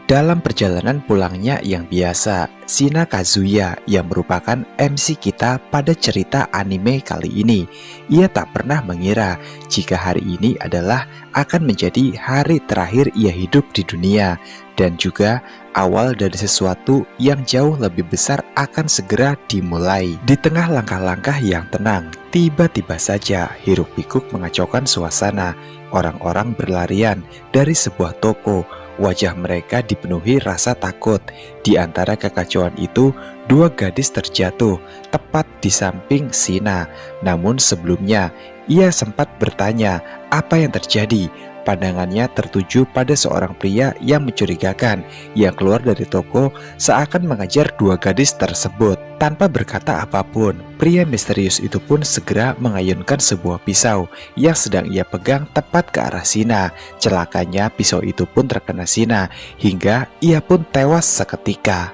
Dalam perjalanan pulangnya yang biasa, Shina Kazuya yang merupakan MC kita pada cerita anime kali ini, ia tak pernah mengira jika hari ini adalah akan menjadi hari terakhir ia hidup di dunia, dan juga awal dari sesuatu yang jauh lebih besar akan segera dimulai. Di tengah langkah-langkah yang tenang, tiba-tiba saja hiruk-pikuk mengacaukan suasana. Orang-orang berlarian dari sebuah toko. Wajah mereka dipenuhi rasa takut. Di antara kekacauan itu, dua gadis terjatuh tepat di samping Shina. Namun sebelumnya, ia sempat bertanya apa yang terjadi. Pandangannya tertuju pada seorang pria yang mencurigakan yang keluar dari toko seakan mengajar dua gadis tersebut. Tanpa berkata apapun, pria misterius itu pun segera mengayunkan sebuah pisau yang sedang ia pegang tepat ke arah Shina. Celakanya pisau itu pun terkena Shina hingga ia pun tewas seketika.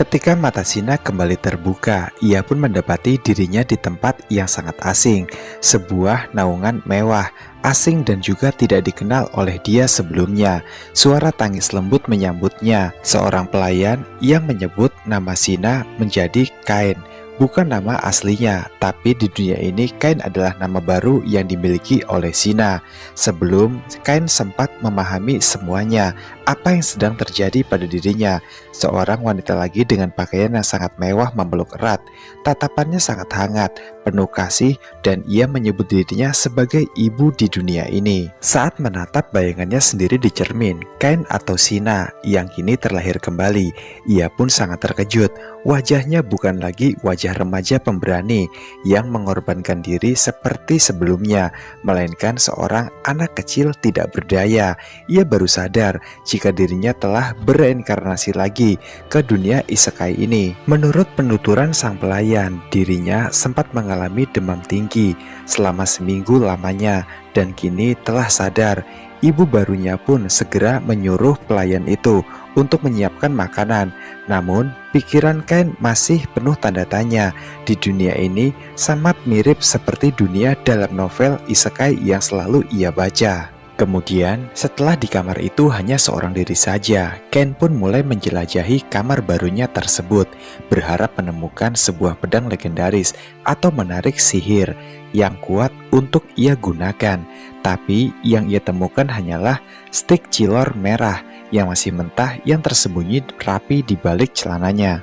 Ketika mata Shina kembali terbuka, ia pun mendapati dirinya di tempat yang sangat asing. Sebuah naungan mewah, asing dan juga tidak dikenal oleh dia sebelumnya. Suara tangis lembut menyambutnya. Seorang pelayan yang menyebut nama Shina menjadi Kain. Bukan nama aslinya, tapi di dunia ini Kain adalah nama baru yang dimiliki oleh Shina. Sebelum Kain sempat memahami semuanya, apa yang sedang terjadi pada dirinya. Seorang wanita lagi dengan pakaian yang sangat mewah memeluk erat. Tatapannya sangat hangat, penuh kasih, dan ia menyebut dirinya sebagai ibu di dunia ini. Saat menatap bayangannya sendiri di cermin, Kain atau Shina yang kini terlahir kembali, ia pun sangat terkejut. Wajahnya bukan lagi wajah remaja pemberani yang mengorbankan diri seperti sebelumnya, melainkan seorang anak kecil tidak berdaya. Ia baru sadar jika dirinya telah bereinkarnasi lagi ke dunia isekai ini. Menurut penuturan sang pelayan, dirinya sempat mengalami demam tinggi selama seminggu lamanya dan kini telah sadar. Ibu barunya pun segera menyuruh pelayan itu untuk menyiapkan makanan. Namun, pikiran Kain masih penuh tanda tanya. Di dunia ini sangat mirip seperti dunia dalam novel isekai yang selalu ia baca. Kemudian, setelah di kamar itu hanya seorang diri saja, Ken pun mulai menjelajahi kamar barunya tersebut, berharap menemukan sebuah pedang legendaris atau menarik sihir yang kuat untuk ia gunakan. Tapi yang ia temukan hanyalah stik cilor merah yang masih mentah yang tersembunyi rapi di balik celananya.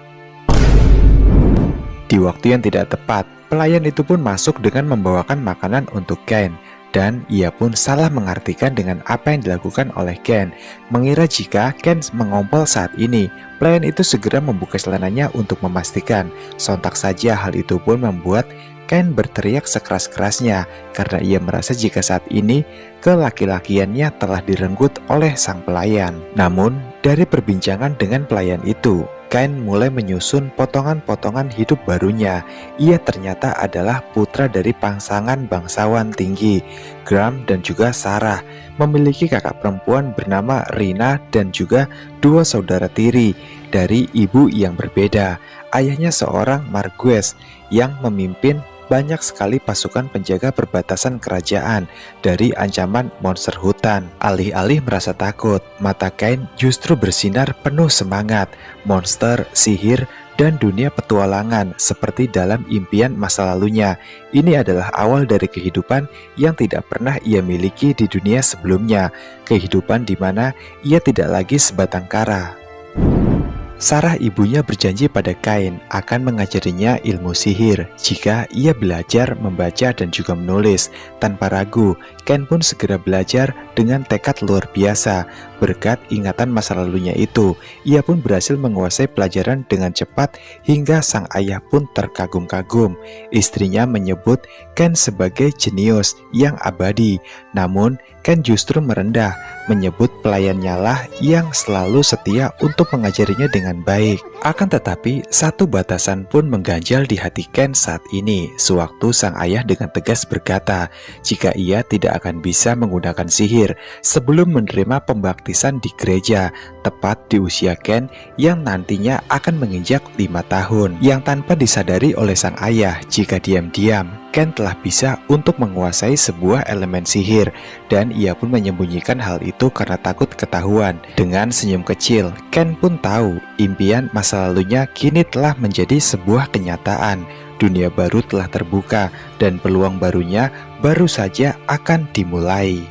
Di waktu yang tidak tepat, pelayan itu pun masuk dengan membawakan makanan untuk Ken. Dan ia pun salah mengartikan dengan apa yang dilakukan oleh Ken, mengira jika Ken mengompol saat ini. Pelayan itu segera membuka celananya untuk memastikan. Sontak saja hal itu pun membuat Ken berteriak sekeras-kerasnya karena ia merasa jika saat ini kelaki-lakiannya telah direnggut oleh sang pelayan. Namun, dari perbincangan dengan pelayan itu, Ken mulai menyusun potongan-potongan hidup barunya. Ia ternyata adalah putra dari pasangan bangsawan tinggi, Gram dan juga Sarah. Memiliki kakak perempuan bernama Rina dan juga dua saudara tiri dari ibu yang berbeda. Ayahnya seorang Margues yang memimpin banyak sekali pasukan penjaga perbatasan kerajaan dari ancaman monster hutan. Alih-alih merasa takut, mata Kain justru bersinar penuh semangat. Monster, sihir, dan dunia petualangan seperti dalam impian masa lalunya. Ini adalah awal dari kehidupan yang tidak pernah ia miliki di dunia sebelumnya. Kehidupan di mana ia tidak lagi sebatang kara. Sarah ibunya berjanji pada Kain akan mengajarinya ilmu sihir jika ia belajar membaca dan juga menulis. Tanpa ragu, Kain pun segera belajar dengan tekad luar biasa. Berkat ingatan masa lalunya itu, ia pun berhasil menguasai pelajaran dengan cepat hingga sang ayah pun terkagum-kagum. Istrinya menyebut Kain sebagai jenius yang abadi, namun Kain justru merendah, menyebut pelayannya lah yang selalu setia untuk mengajarinya dengan baik. Akan tetapi, satu batasan pun mengganjal di hati Ken saat ini, sewaktu sang ayah dengan tegas berkata, jika ia tidak akan bisa menggunakan sihir sebelum menerima pembaktian pembaptisan di gereja, tepat di usia Ken yang nantinya akan menginjak 5 tahun. Yang tanpa disadari oleh sang ayah jika diam-diam, Ken telah bisa untuk menguasai sebuah elemen sihir, dan ia pun menyembunyikan hal itu karena takut ketahuan. Dengan senyum kecil, Ken pun tahu impian masa lalunya kini telah menjadi sebuah kenyataan. Dunia baru telah terbuka dan peluang barunya baru saja akan dimulai.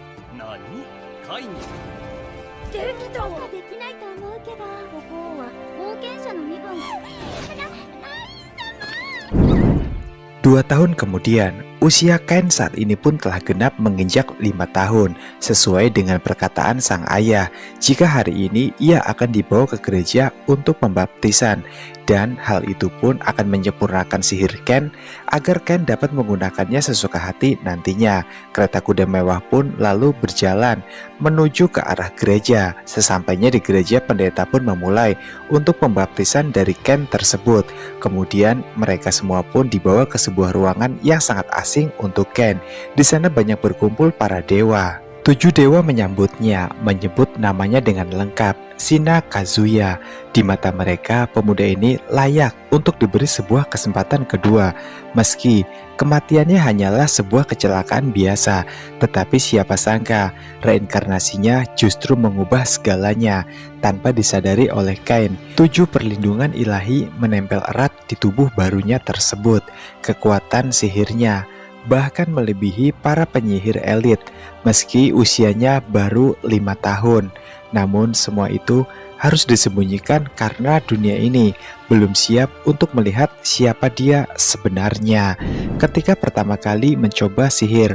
Dua tahun kemudian, usia Kain saat ini pun telah genap menginjak 5 tahun, sesuai dengan perkataan sang ayah jika hari ini ia akan dibawa ke gereja untuk pembaptisan. Dan hal itu pun akan menyempurnakan sihir Ken agar Ken dapat menggunakannya sesuka hati nantinya. Kereta kuda mewah pun lalu berjalan menuju ke arah gereja. Sesampainya di gereja, pendeta pun memulai untuk pembaptisan dari Ken tersebut. Kemudian mereka semua pun dibawa ke sebuah ruangan yang sangat asing untuk Ken. Di sana banyak berkumpul para dewa. 7 dewa menyambutnya, menyebut namanya dengan lengkap, Shina Kazuya. Di mata mereka, pemuda ini layak untuk diberi sebuah kesempatan kedua. Meski kematiannya hanyalah sebuah kecelakaan biasa, tetapi siapa sangka reinkarnasinya justru mengubah segalanya. Tanpa disadari oleh Kain, 7 perlindungan ilahi menempel erat di tubuh barunya tersebut. Kekuatan sihirnya bahkan melebihi para penyihir elit meski usianya baru 5 tahun. Namun semua itu harus disembunyikan karena dunia ini belum siap untuk melihat siapa dia sebenarnya. Ketika pertama kali mencoba sihir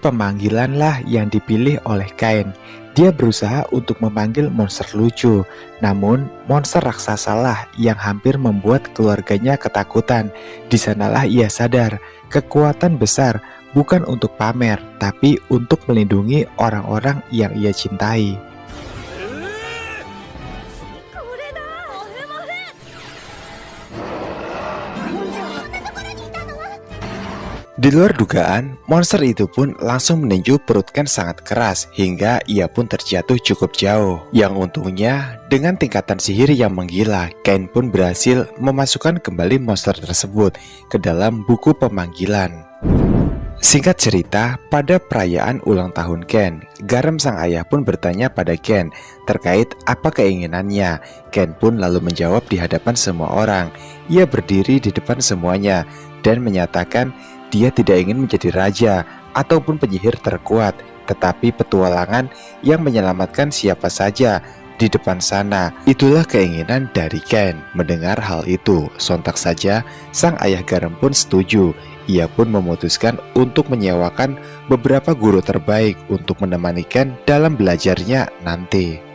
pemanggilanlah yang dipilih oleh Kain. Dia berusaha untuk memanggil monster lucu, namun monster raksasalah yang hampir membuat keluarganya ketakutan. Di sanalah ia sadar, kekuatan besar bukan untuk pamer, tapi untuk melindungi orang-orang yang ia cintai. Di luar dugaan, monster itu pun langsung meninju perut Ken sangat keras hingga ia pun terjatuh cukup jauh. Yang untungnya, dengan tingkatan sihir yang menggila, Ken pun berhasil memasukkan kembali monster tersebut ke dalam buku pemanggilan. Singkat cerita, pada perayaan ulang tahun Ken, Garam sang ayah pun bertanya pada Ken terkait apa keinginannya. Ken pun lalu menjawab di hadapan semua orang. Ia berdiri di depan semuanya dan menyatakan dia tidak ingin menjadi raja ataupun penyihir terkuat, tetapi petualangan yang menyelamatkan siapa saja di depan sana. Itulah keinginan dari Ken. Mendengar hal itu, sontak saja sang ayah Garam pun setuju. Ia pun memutuskan untuk menyewakan beberapa guru terbaik untuk menemani Ken dalam belajarnya nanti.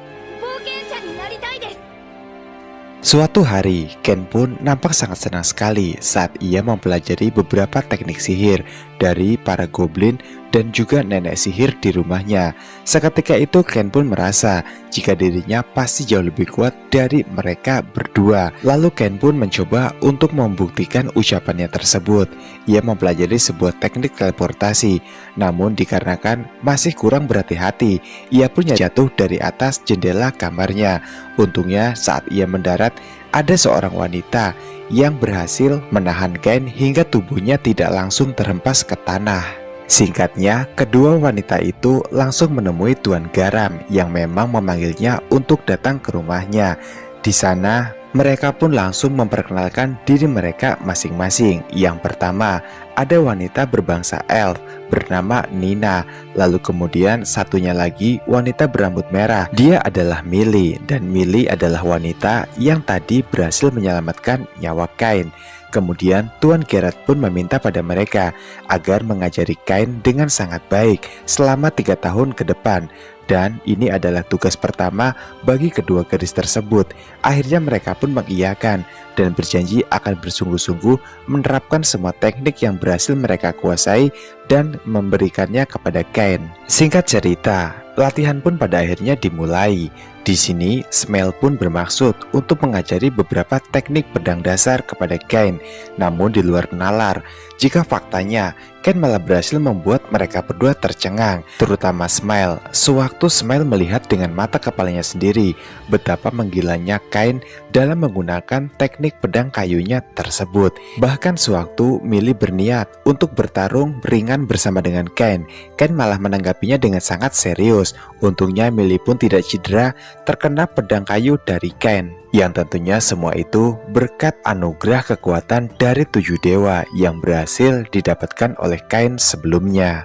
Suatu hari, Ken pun nampak sangat senang sekali saat ia mempelajari beberapa teknik sihir dari para goblin dan juga nenek sihir di rumahnya. Seketika itu Ken pun merasa jika dirinya pasti jauh lebih kuat dari mereka berdua. Lalu Ken pun mencoba untuk membuktikan ucapannya tersebut. Ia mempelajari sebuah teknik teleportasi, namun dikarenakan masih kurang berhati-hati, ia pun jatuh dari atas jendela kamarnya. Untungnya saat ia mendarat, ada seorang wanita yang berhasil menahan Ken hingga tubuhnya tidak langsung terhempas ke tanah. Singkatnya, kedua wanita itu langsung menemui Tuan Garam yang memang memanggilnya untuk datang ke rumahnya. Di sana, mereka pun langsung memperkenalkan diri mereka masing-masing. Yang pertama, ada wanita berbangsa elf bernama Nina. Lalu kemudian satunya lagi wanita berambut merah. Dia adalah Millie, dan Millie adalah wanita yang tadi berhasil menyelamatkan nyawa Kain. Kemudian Tuan Gerard pun meminta pada mereka agar mengajari Kain dengan sangat baik selama 3 tahun ke depan. Dan ini adalah tugas pertama bagi kedua gadis tersebut. Akhirnya mereka pun mengiyakan dan berjanji akan bersungguh-sungguh menerapkan semua teknik yang berhasil mereka kuasai dan memberikannya kepada Kain. Singkat cerita, latihan pun pada akhirnya dimulai. Di sini, Smell pun bermaksud untuk mengajari beberapa teknik pedang dasar kepada Kain, namun di luar nalar. Jika faktanya Ken malah berhasil membuat mereka berdua tercengang, terutama Smile. Sewaktu Smile melihat dengan mata kepalanya sendiri betapa menggilanya Kain dalam menggunakan teknik pedang kayunya tersebut. Bahkan sewaktu Millie berniat untuk bertarung ringan bersama dengan Ken malah menanggapinya dengan sangat serius. Untungnya Millie pun tidak cedera terkena pedang kayu dari Ken. Yang tentunya semua itu berkat anugerah kekuatan dari 7 dewa yang berhasil didapatkan oleh Kain sebelumnya.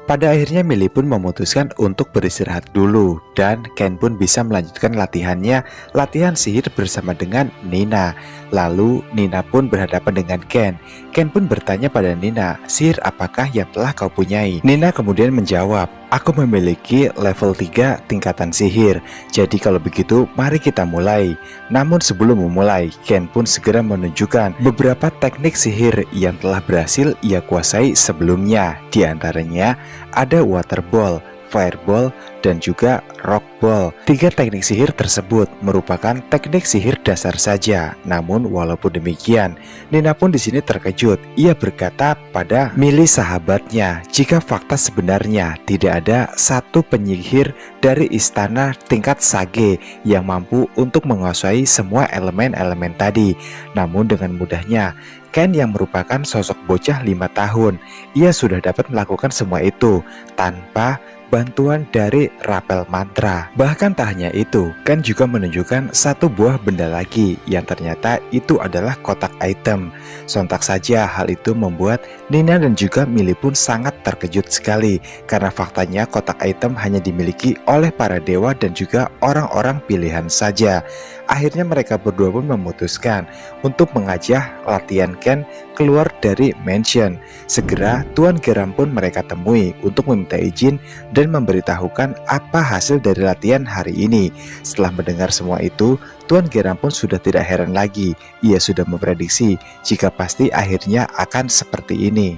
Pada akhirnya Millie pun memutuskan untuk beristirahat dulu dan Ken pun bisa melanjutkan latihannya, latihan sihir bersama dengan Nina. Lalu Nina pun berhadapan dengan Ken. Ken pun bertanya pada Nina, sihir apakah yang telah kau punyai? Nina kemudian menjawab, aku memiliki level 3 tingkatan sihir. Jadi kalau begitu mari kita mulai. Namun sebelum memulai, Ken pun segera menunjukkan beberapa teknik sihir yang telah berhasil ia kuasai sebelumnya. Di antaranya ada water ball, fireball, dan juga rock ball. 3 teknik sihir tersebut merupakan teknik sihir dasar saja. Namun walaupun demikian, Nina pun di sini terkejut. Ia berkata pada Millie sahabatnya, jika fakta sebenarnya tidak ada satu penyihir dari istana tingkat Sage yang mampu untuk menguasai semua elemen-elemen tadi. Namun dengan mudahnya Ken yang merupakan sosok bocah 5 tahun, ia sudah dapat melakukan semua itu tanpa bantuan dari rapel mantra. Bahkan tak hanya itu, Ken juga menunjukkan satu buah benda lagi yang ternyata itu adalah kotak item. Sontak saja hal itu membuat Nina dan juga Millie pun sangat terkejut sekali karena faktanya kotak item hanya dimiliki oleh para dewa dan juga orang-orang pilihan saja. Akhirnya mereka berdua pun memutuskan untuk mengajak latihan Ken keluar dari mansion. Segera Tuan Geram pun mereka temui untuk meminta izin dan memberitahukan apa hasil dari latihan hari ini. Setelah mendengar semua itu, Tuan Geram pun sudah tidak heran lagi. Ia sudah memprediksi jika pasti akhirnya akan seperti ini.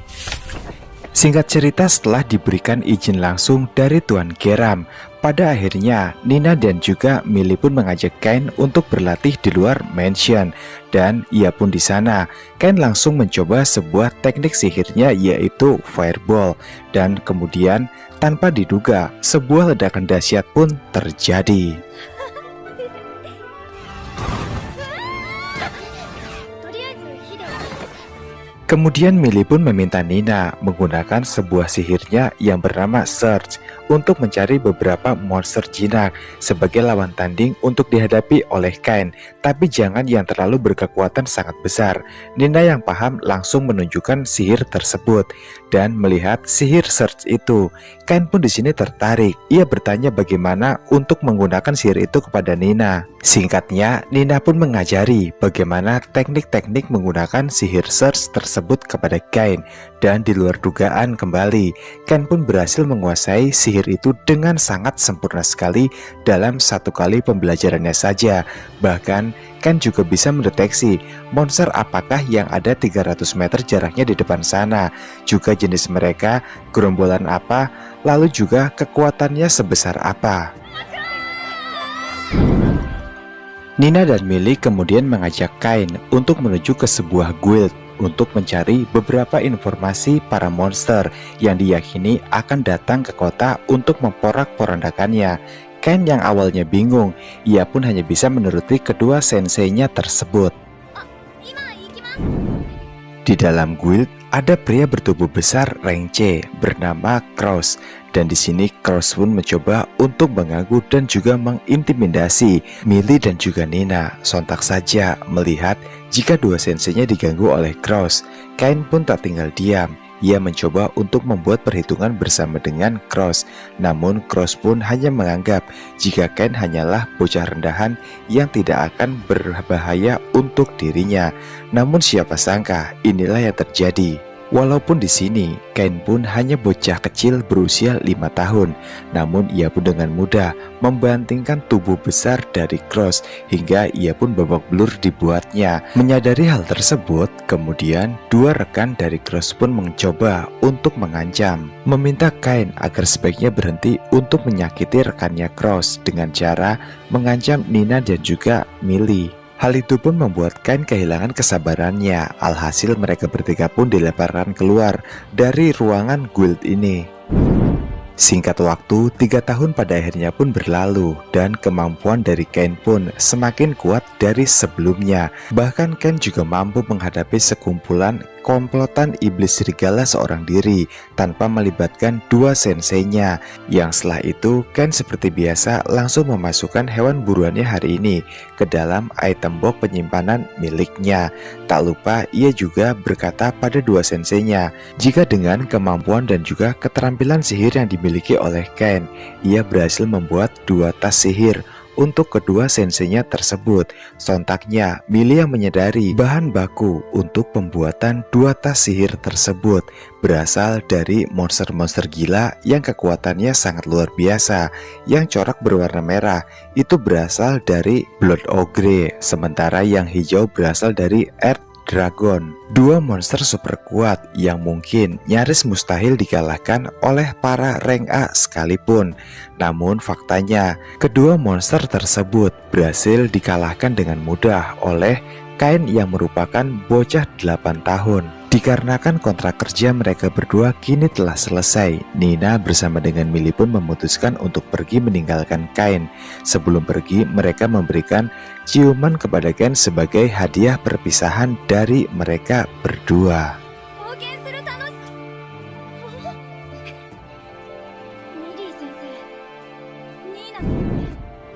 Singkat cerita, setelah diberikan izin langsung dari Tuan Geram, pada akhirnya Nina dan juga Millie pun mengajak Kain untuk berlatih di luar mansion. Dan ia pun di sana, Kain langsung mencoba sebuah teknik sihirnya yaitu fireball. Dan kemudian tanpa diduga, sebuah ledakan dahsyat pun terjadi. Kemudian Millie pun meminta Nina menggunakan sebuah sihirnya yang bernama Search untuk mencari beberapa monster jinak sebagai lawan tanding untuk dihadapi oleh Kain, tapi jangan yang terlalu berkekuatan sangat besar. Nina yang paham langsung menunjukkan sihir tersebut dan melihat sihir Search itu, Kain pun di sini tertarik. Ia bertanya bagaimana untuk menggunakan sihir itu kepada Nina. Singkatnya, Nina pun mengajari bagaimana teknik-teknik menggunakan sihir Search tersebut kepada Kain. Dan di luar dugaan kembali, Kain pun berhasil menguasai sihir itu dengan sangat sempurna sekali dalam satu kali pembelajarannya saja. Bahkan Kain juga bisa mendeteksi monster apakah yang ada 300 meter jaraknya di depan sana, juga jenis mereka, gerombolan apa, lalu juga kekuatannya sebesar apa. Nina dan Millie kemudian mengajak Kain untuk menuju ke sebuah guild untuk mencari beberapa informasi para monster yang diyakini akan datang ke kota untuk memporak-porandakannya. Kain yang awalnya bingung, ia pun hanya bisa menuruti kedua senseinya tersebut. Di dalam guild ada pria bertubuh besar rank C bernama Cross, dan di sini Cross pun mencoba untuk mengganggu dan juga mengintimidasi Millie dan juga Nina. Sontak saja melihat jika dua senseinya diganggu oleh Cross, Kain pun tak tinggal diam. Ia mencoba untuk membuat perhitungan bersama dengan Cross. Namun Cross pun hanya menganggap jika Kain hanyalah bocah rendahan yang tidak akan berbahaya untuk dirinya. Namun siapa sangka inilah yang terjadi. Walaupun di sini Kain pun hanya bocah kecil berusia 5 tahun, namun ia pun dengan mudah membantingkan tubuh besar dari Cross hingga ia pun babak belur dibuatnya. Menyadari hal tersebut, kemudian dua rekan dari Cross pun mencoba untuk mengancam, meminta Kain agar sebaiknya berhenti untuk menyakiti rekannya Cross dengan cara mengancam Nina dan juga Millie. Hal itu pun membuat Kain kehilangan kesabarannya. Alhasil mereka bertiga pun dilemparkan keluar dari ruangan guild ini. Singkat waktu, 3 tahun pada akhirnya pun berlalu dan kemampuan dari Kain pun semakin kuat dari sebelumnya. Bahkan Kain juga mampu menghadapi sekumpulan komplotan iblis serigala seorang diri tanpa melibatkan dua senseinya. Yang setelah itu, Kain seperti biasa langsung memasukkan hewan buruannya hari ini ke dalam item box penyimpanan miliknya. Tak lupa ia juga berkata pada dua senseinya, jika dengan kemampuan dan juga keterampilan sihir yang dimiliki oleh Kain, ia berhasil membuat 2 tas sihir untuk kedua senseinya tersebut. Sontaknya Millie yang menyadari bahan baku untuk pembuatan 2 tas sihir tersebut berasal dari monster-monster gila yang kekuatannya sangat luar biasa. Yang corak berwarna merah itu berasal dari Blood Ogre, sementara yang hijau berasal dari Earth Dragon. 2 monster super kuat yang mungkin nyaris mustahil dikalahkan oleh para rank A sekalipun. Namun faktanya, kedua monster tersebut berhasil dikalahkan dengan mudah oleh Kain yang merupakan bocah 8 tahun. Dikarenakan kontrak kerja mereka berdua kini telah selesai, Nina bersama dengan Millie pun memutuskan untuk pergi meninggalkan Kain. Sebelum pergi, mereka memberikan ciuman kepada Kain sebagai hadiah perpisahan dari mereka berdua.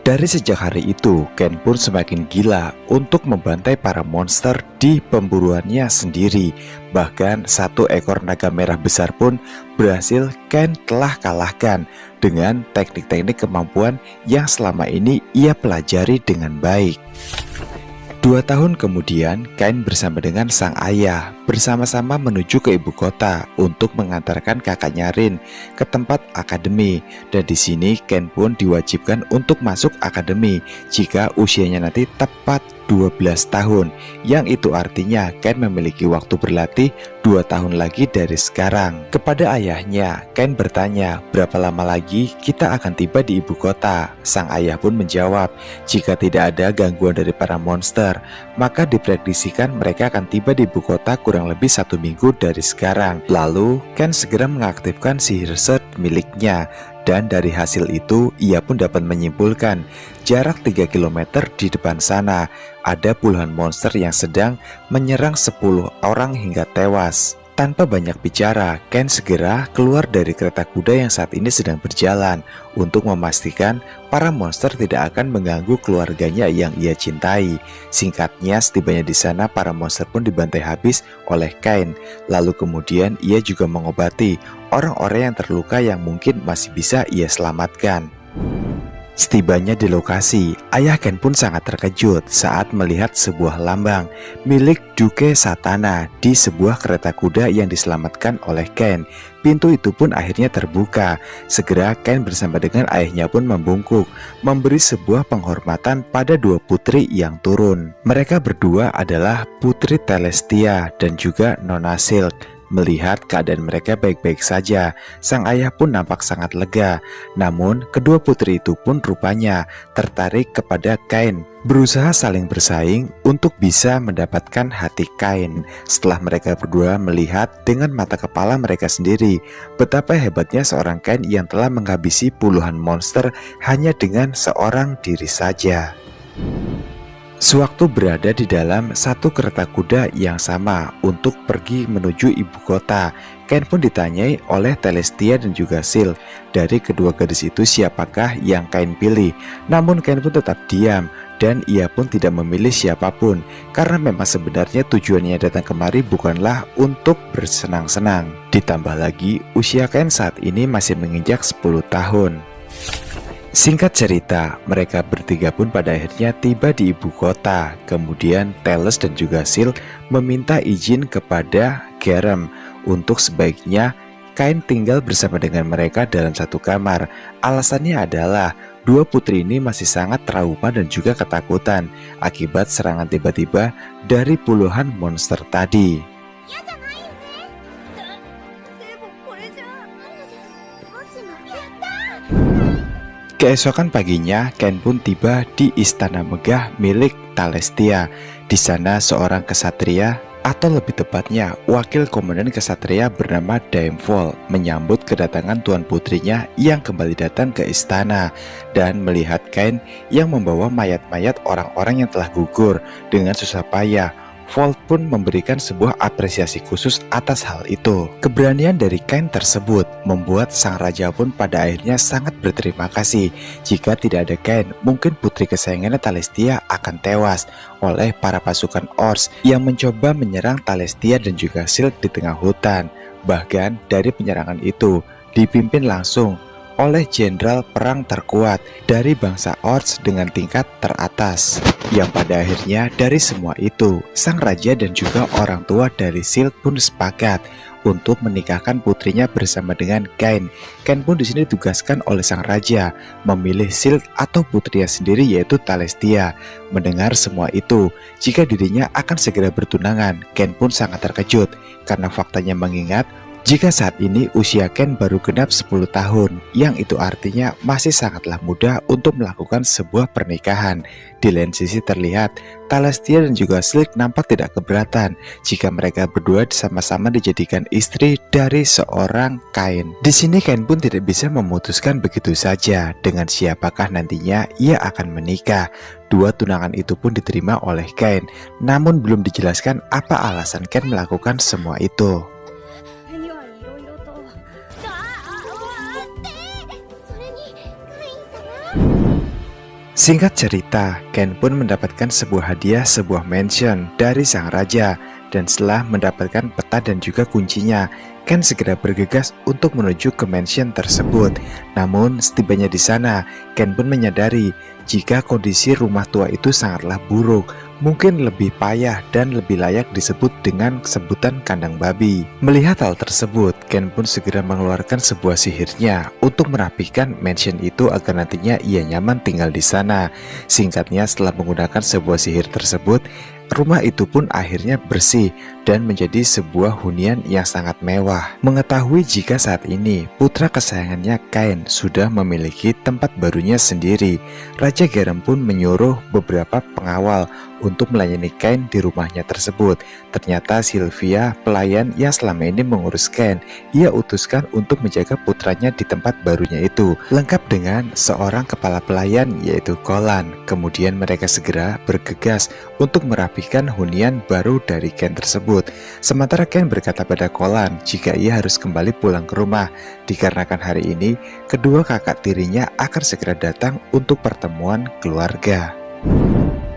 Dari sejak hari itu, Kain pun semakin gila untuk membantai para monster di pemburuannya sendiri. Bahkan 1 ekor naga merah besar pun berhasil Kain telah kalahkan dengan teknik-teknik kemampuan yang selama ini ia pelajari dengan baik. 2 tahun kemudian, Kain bersama dengan sang ayah bersama-sama menuju ke ibu kota untuk mengantarkan kakaknya Rin ke tempat akademi. Dan di sini Kain pun diwajibkan untuk masuk akademi jika usianya nanti tepat 12 tahun. Yang itu artinya Kain memiliki waktu berlatih 2 tahun lagi dari sekarang. Kepada ayahnya, Kain bertanya, berapa lama lagi kita akan tiba di ibu kota? Sang ayah pun menjawab, jika tidak ada gangguan dari para monster, maka diprediksikan mereka akan tiba di ibu kota kurang lebih 1 minggu dari sekarang. Lalu Kain segera mengaktifkan sihir set miliknya. Dan dari hasil itu ia pun dapat menyimpulkan jarak 3 km di depan sana ada puluhan monster yang sedang menyerang 10 orang hingga tewas. Tanpa banyak bicara, Kain segera keluar dari kereta kuda yang saat ini sedang berjalan untuk memastikan para monster tidak akan mengganggu keluarganya yang ia cintai. Singkatnya, setibanya di sana para monster pun dibantai habis oleh Kain. Lalu kemudian ia juga mengobati orang-orang yang terluka yang mungkin masih bisa ia selamatkan. Setibanya di lokasi, ayah Kain pun sangat terkejut saat melihat sebuah lambang milik Duke Satana di sebuah kereta kuda yang diselamatkan oleh Kain. Pintu itu pun akhirnya terbuka. Segera Kain bersama dengan ayahnya pun membungkuk, memberi sebuah penghormatan pada 2 putri yang turun. Mereka berdua adalah Putri Telestia dan juga Nona Silk. Melihat keadaan mereka baik-baik saja, sang ayah pun nampak sangat lega. Namun, kedua putri itu pun rupanya tertarik kepada Kain, berusaha saling bersaing untuk bisa mendapatkan hati Kain. Setelah mereka berdua melihat dengan mata kepala mereka sendiri betapa hebatnya seorang Kain yang telah menghabisi puluhan monster hanya dengan seorang diri saja. Sewaktu berada di dalam satu kereta kuda yang sama untuk pergi menuju ibu kota, Kain pun ditanyai oleh Telestia dan juga Sil. Dari kedua gadis itu siapakah yang Kain pilih? Namun Kain pun tetap diam dan ia pun tidak memilih siapapun karena memang sebenarnya tujuannya datang kemari bukanlah untuk bersenang-senang. Ditambah lagi usia Kain saat ini masih menginjak 10 tahun. Singkat cerita, mereka bertiga pun pada akhirnya tiba di ibu kota. Kemudian Teles dan juga Sil meminta izin kepada Gerem untuk sebaiknya Kain tinggal bersama dengan mereka dalam satu kamar. Alasannya adalah 2 putri ini masih sangat trauma dan juga ketakutan akibat serangan tiba-tiba dari puluhan monster tadi. Keesokan paginya, Ken pun tiba di istana megah milik Talestia. Di sana seorang kesatria, atau lebih tepatnya wakil komandan kesatria bernama Daemfol, menyambut kedatangan tuan putrinya yang kembali datang ke istana dan melihat Ken yang membawa mayat-mayat orang-orang yang telah gugur dengan susah payah. Volt pun memberikan sebuah apresiasi khusus atas hal itu. Keberanian dari Ken tersebut membuat sang raja pun pada akhirnya sangat berterima kasih. Jika tidak ada Ken, mungkin putri kesayangannya Talestia akan tewas oleh para pasukan Ors yang mencoba menyerang Talestia dan juga Silk di tengah hutan. Bahkan dari penyerangan itu dipimpin langsung oleh jenderal perang terkuat dari bangsa Ors dengan tingkat teratas. Yang pada akhirnya dari semua itu, sang raja dan juga orang tua dari Silk pun sepakat untuk menikahkan putrinya bersama dengan Ken. Ken pun di sini ditugaskan oleh sang raja memilih Silk atau putrinya sendiri yaitu Talestia. Mendengar semua itu, jika dirinya akan segera bertunangan, Ken pun sangat terkejut karena faktanya mengingat jika saat ini usia Ken baru genap 10 tahun, yang itu artinya masih sangatlah muda untuk melakukan sebuah pernikahan. Di lain sisi terlihat, Talestia dan juga Silk nampak tidak keberatan jika mereka berdua sama-sama dijadikan istri dari seorang Kain. Di sini Ken pun tidak bisa memutuskan begitu saja dengan siapakah nantinya ia akan menikah. Dua tunangan itu pun diterima oleh Ken, namun belum dijelaskan apa alasan Ken melakukan semua itu. Singkat cerita, Ken pun mendapatkan sebuah hadiah, sebuah mansion dari sang raja. Dan setelah mendapatkan peta dan juga kuncinya, Ken segera bergegas untuk menuju ke mansion tersebut. Namun setibanya di sana, Ken pun menyadari jika kondisi rumah tua itu sangatlah buruk, mungkin lebih payah dan lebih layak disebut dengan sebutan kandang babi. Melihat hal tersebut, Ken pun segera mengeluarkan sebuah sihirnya untuk merapikan mansion itu agar nantinya ia nyaman tinggal di sana. Singkatnya, setelah menggunakan sebuah sihir tersebut, rumah itu pun akhirnya bersih dan menjadi sebuah hunian yang sangat mewah. Mengetahui jika saat ini putra kesayangannya Kain sudah memiliki tempat barunya sendiri, Raja Gerem pun menyuruh beberapa pengawal untuk melayani Kain di rumahnya tersebut. Ternyata Sylvia, pelayan yang selama ini mengurus Kain, ia utuskan untuk menjaga putranya di tempat barunya itu, lengkap dengan seorang kepala pelayan yaitu Kolan. Kemudian mereka segera bergegas untuk merapikan hunian baru dari Ken tersebut. Sementara Ken berkata pada Kolan jika ia harus kembali pulang ke rumah, dikarenakan hari ini kedua kakak tirinya akan segera datang untuk pertemuan keluarga.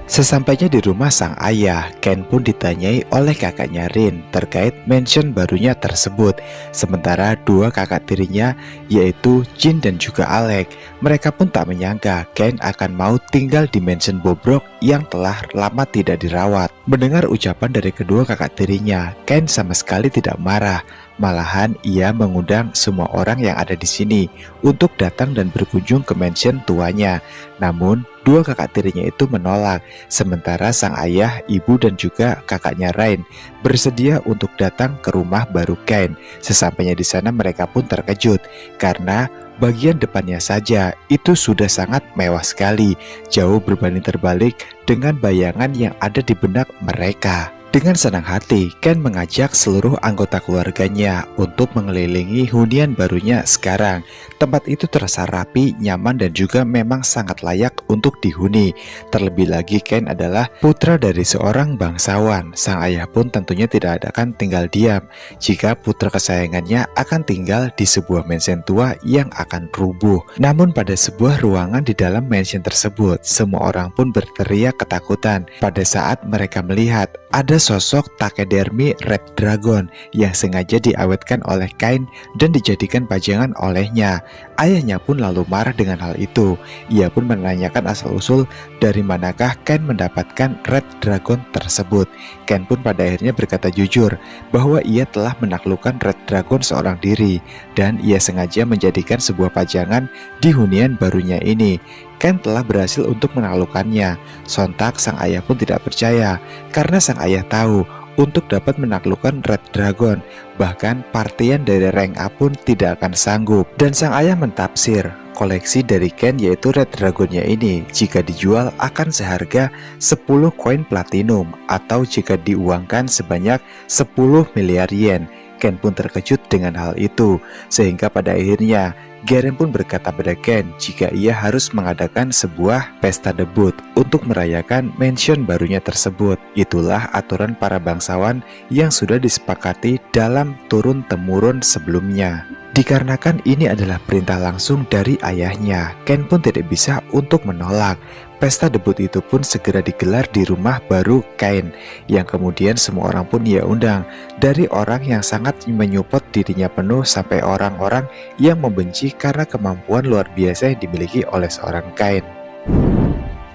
Sesampainya di rumah sang ayah, Ken pun ditanyai oleh kakaknya Rin terkait mansion barunya tersebut. Sementara dua kakak tirinya yaitu Jin dan juga Alec, mereka pun tak menyangka Ken akan mau tinggal di mansion bobrok yang telah lama tidak dirawat. Mendengar ucapan dari kedua kakak tirinya, Ken sama sekali tidak marah. Malahan ia mengundang semua orang yang ada di sini untuk datang dan berkunjung ke mansion tuanya. Namun dua kakak tirinya itu menolak. Sementara sang ayah, ibu dan juga kakaknya Rain bersedia untuk datang ke rumah baru Ken. Sesampainya di sana mereka pun terkejut karena bagian depannya saja itu sudah sangat mewah sekali, jauh berbanding terbalik dengan bayangan yang ada di benak mereka. Dengan senang hati, Ken mengajak seluruh anggota keluarganya untuk mengelilingi hunian barunya sekarang. Tempat itu terasa rapi, nyaman dan juga memang sangat layak untuk dihuni. Terlebih lagi Ken adalah putra dari seorang bangsawan. Sang ayah pun tentunya tidak akan tinggal diam jika putra kesayangannya akan tinggal di sebuah mansion tua yang akan rubuh. Namun pada sebuah ruangan di dalam mansion tersebut, semua orang pun berteriak ketakutan pada saat mereka melihat ada sosok takedermi Red Dragon yang sengaja diawetkan oleh Kain dan dijadikan pajangan olehnya. Ayahnya pun lalu marah dengan hal itu. Ia pun menanyakan asal-usul dari manakah Kain mendapatkan Red Dragon tersebut. Kain pun pada akhirnya berkata jujur bahwa ia telah menaklukkan Red Dragon seorang diri dan ia sengaja menjadikan sebuah pajangan di hunian barunya ini. Ken telah berhasil untuk menaklukkannya. Sontak sang ayah pun tidak percaya karena sang ayah tahu untuk dapat menaklukkan Red Dragon bahkan partian dari rank A pun tidak akan sanggup. Dan sang ayah mentafsir Koleksi dari Ken yaitu Red Dragonnya ini jika dijual akan seharga 10 koin platinum atau jika diuangkan sebanyak 10 miliar yen. Ken pun terkejut dengan hal itu, sehingga pada akhirnya Garen pun berkata pada Ken jika ia harus mengadakan sebuah pesta debut untuk merayakan mansion barunya tersebut. Itulah aturan para bangsawan yang sudah disepakati dalam turun-temurun sebelumnya. Dikarenakan ini adalah perintah langsung dari ayahnya, Ken pun tidak bisa untuk menolak. Pesta debut itu pun segera digelar di rumah baru Ken, yang kemudian semua orang pun ia undang, dari orang yang sangat menyupport dirinya penuh sampai orang-orang yang membenci karena kemampuan luar biasa yang dimiliki oleh seorang Ken.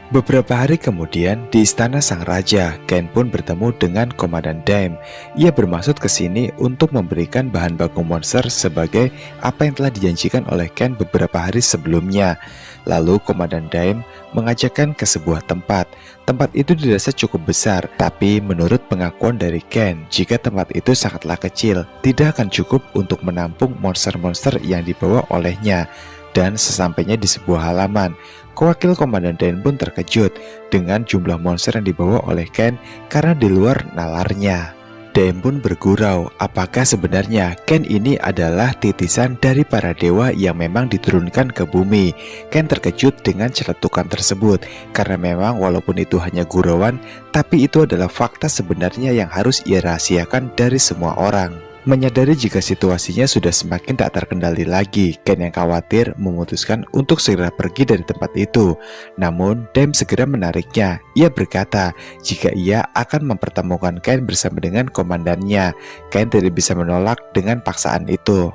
Beberapa hari kemudian di istana sang raja, Ken pun bertemu dengan Komandan Daim. Ia bermaksud ke sini untuk memberikan bahan baku monster sebagai apa yang telah dijanjikan oleh Ken beberapa hari sebelumnya. Lalu Komandan Daim mengajakkan ke sebuah tempat. Tempat itu dirasa cukup besar, tapi menurut pengakuan dari Ken, jika tempat itu sangatlah kecil, tidak akan cukup untuk menampung monster-monster yang dibawa olehnya. Dan sesampainya di sebuah halaman, wakil Komandan Daim pun terkejut dengan jumlah monster yang dibawa oleh Ken karena di luar nalarnya. Daim pun bergurau, apakah sebenarnya Ken ini adalah titisan dari para dewa yang memang diturunkan ke bumi. Ken terkejut dengan celetukan tersebut karena memang walaupun itu hanya gurauan, tapi itu adalah fakta sebenarnya yang harus ia rahasiakan dari semua orang. Menyadari jika situasinya sudah semakin tak terkendali lagi, Ken yang khawatir memutuskan untuk segera pergi dari tempat itu. Namun, Daim segera menariknya. Ia berkata jika ia akan mempertemukan Ken bersama dengan komandannya. Ken tidak bisa menolak dengan paksaan itu.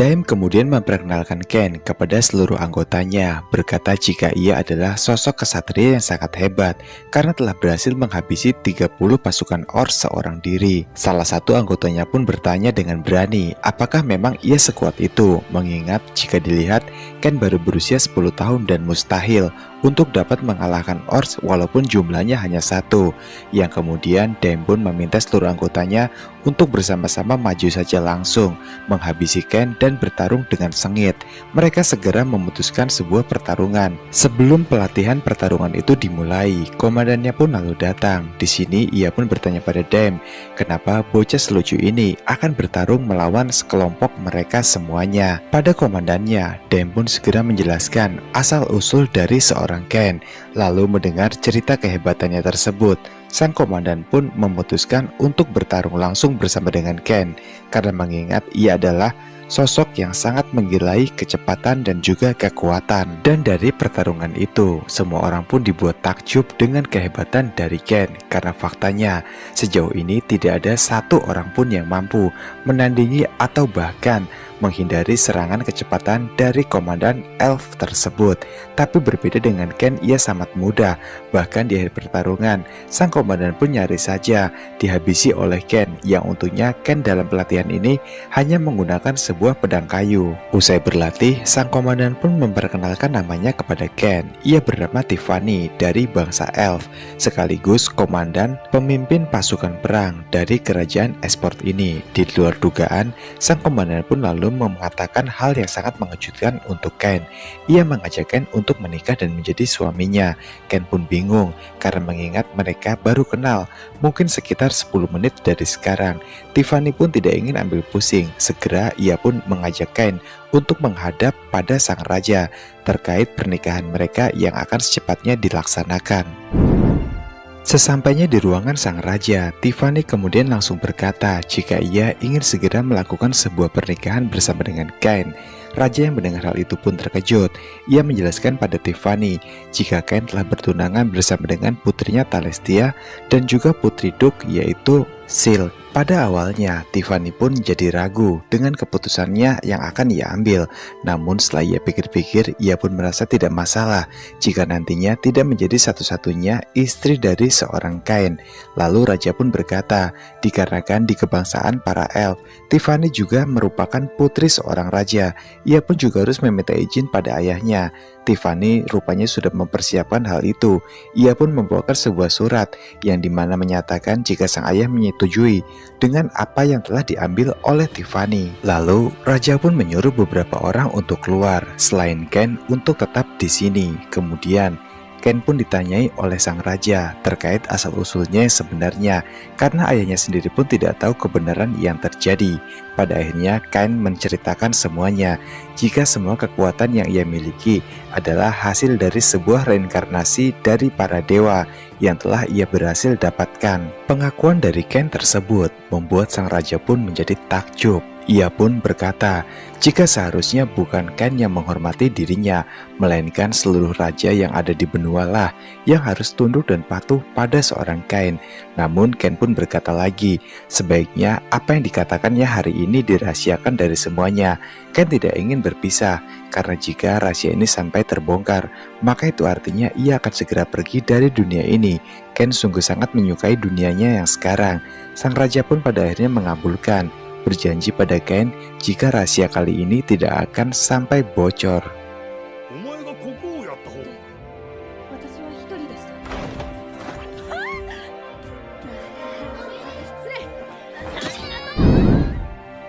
Daim kemudian memperkenalkan Ken kepada seluruh anggotanya, berkata jika ia adalah sosok kesatria yang sangat hebat karena telah berhasil menghabisi 30 pasukan Orc seorang diri. Salah satu anggotanya pun bertanya dengan berani, apakah memang ia sekuat itu, mengingat jika dilihat Ken baru berusia 10 tahun dan mustahil untuk dapat mengalahkan Orc walaupun jumlahnya hanya satu. Yang kemudian Daim pun meminta seluruh anggotanya untuk bersama-sama maju saja langsung, menghabisi Ken dan bertarung dengan sengit. Mereka segera memutuskan sebuah pertarungan. Sebelum pelatihan pertarungan itu dimulai, komandannya pun lalu datang. Di sini ia pun bertanya pada Daim, kenapa bocah selucu ini akan bertarung melawan sekelompok mereka semuanya. Pada komandannya, Daim pun segera menjelaskan asal-usul dari seorang Ken. Lalu mendengar cerita kehebatannya tersebut, sang komandan pun memutuskan untuk bertarung langsung bersama dengan Ken karena mengingat ia adalah sosok yang sangat menggilai kecepatan dan juga kekuatan. Dan dari pertarungan itu, semua orang pun dibuat takjub dengan kehebatan dari Ken karena faktanya sejauh ini tidak ada satu orang pun yang mampu menandingi atau bahkan menghindari serangan kecepatan dari komandan elf tersebut. Tapi berbeda dengan Ken, ia sangat mudah. Bahkan di akhir pertarungan, sang komandan pun nyaris saja dihabisi oleh Ken, yang untungnya Ken dalam pelatihan ini hanya menggunakan sebuah pedang kayu. Usai berlatih, sang komandan pun memperkenalkan namanya kepada Ken. Ia bernama Tiffany dari bangsa elf, sekaligus komandan pemimpin pasukan perang dari kerajaan Esport ini. Di luar dugaan, sang komandan pun lalu mengatakan hal yang sangat mengejutkan untuk Ken. Ia mengajak Ken untuk menikah dan menjadi suaminya. Ken pun bingung karena mengingat mereka baru kenal mungkin sekitar 10 menit dari sekarang. Tiffany pun tidak ingin ambil pusing. Segera ia pun mengajak Ken untuk menghadap pada sang raja terkait pernikahan mereka yang akan secepatnya dilaksanakan. Sesampainya di ruangan sang raja, Tiffany kemudian langsung berkata jika ia ingin segera melakukan sebuah pernikahan bersama dengan Ken. Raja yang mendengar hal itu pun terkejut. Ia menjelaskan pada Tiffany jika Ken telah bertunangan bersama dengan putrinya Talestia dan juga putri Duke yaitu Silk. Pada awalnya, Tiffany pun jadi ragu dengan keputusannya yang akan ia ambil. Namun setelah ia pikir-pikir, ia pun merasa tidak masalah jika nantinya tidak menjadi satu-satunya istri dari seorang Kain. Lalu raja pun berkata, dikarenakan di kebangsaan para elf, Tiffany juga merupakan putri seorang raja. Ia pun juga harus meminta izin pada ayahnya. Tiffany rupanya sudah mempersiapkan hal itu. Ia pun membawakan sebuah surat yang dimana menyatakan jika sang ayah menyetujui dengan apa yang telah diambil oleh Tiffany. Lalu, Raja pun menyuruh beberapa orang untuk keluar, selain Ken untuk tetap di sini. Kemudian, Ken pun ditanyai oleh sang raja terkait asal-usulnya yang sebenarnya, karena ayahnya sendiri pun tidak tahu kebenaran yang terjadi. Pada akhirnya Ken menceritakan semuanya, jika semua kekuatan yang ia miliki adalah hasil dari sebuah reinkarnasi dari para dewa yang telah ia berhasil dapatkan. Pengakuan dari Ken tersebut membuat sang raja pun menjadi takjub. Ia pun berkata, jika seharusnya bukan Ken yang menghormati dirinya, melainkan seluruh raja yang ada di benua lah yang harus tunduk dan patuh pada seorang Ken. Namun Ken pun berkata lagi, sebaiknya apa yang dikatakannya hari ini dirahasiakan dari semuanya. Ken tidak ingin berpisah, karena jika rahasia ini sampai terbongkar, maka itu artinya ia akan segera pergi dari dunia ini. Ken sungguh sangat menyukai dunianya yang sekarang. Sang raja pun pada akhirnya mengabulkan, berjanji pada Ken jika rahasia kali ini tidak akan sampai bocor.